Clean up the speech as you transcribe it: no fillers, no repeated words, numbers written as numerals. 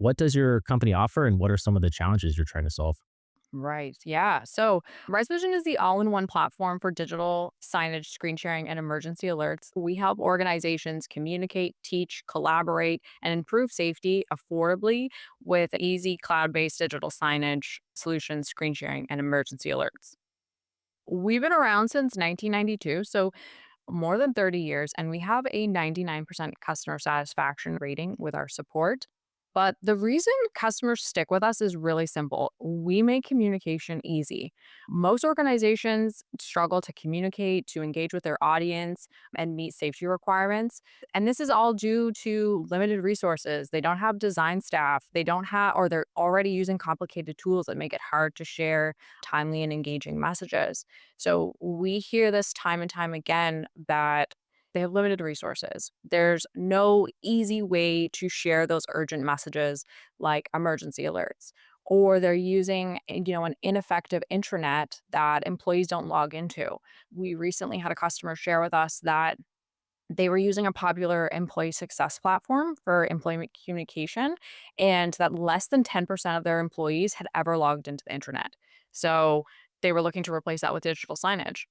What does your company offer and what are some of the challenges you're trying to solve? Right. Yeah. So ResVision is the all in one platform for digital signage, screen sharing, and emergency alerts. We help organizations communicate, teach, collaborate, and improve safety affordably with easy cloud based digital signage solutions, screen sharing, and emergency alerts. We've been around since 1992, so more than 30 years, and we have a 99% customer satisfaction rating with our support. But the reason customers stick with us is really simple. We make communication easy. Most organizations struggle to communicate, to engage with their audience, and meet safety requirements. And this is all due to limited resources. They don't have design staff, they don't have, or they're already using complicated tools that make it hard to share timely and engaging messages. So we hear this time and time again that they have limited resources. There's no easy way to share those urgent messages like emergency alerts. Or they're using, an ineffective intranet that employees don't log into. We recently had a customer share with us that they were using a popular employee success platform for employment communication, and that less than 10% of their employees had ever logged into the intranet. So they were looking to replace that with digital signage.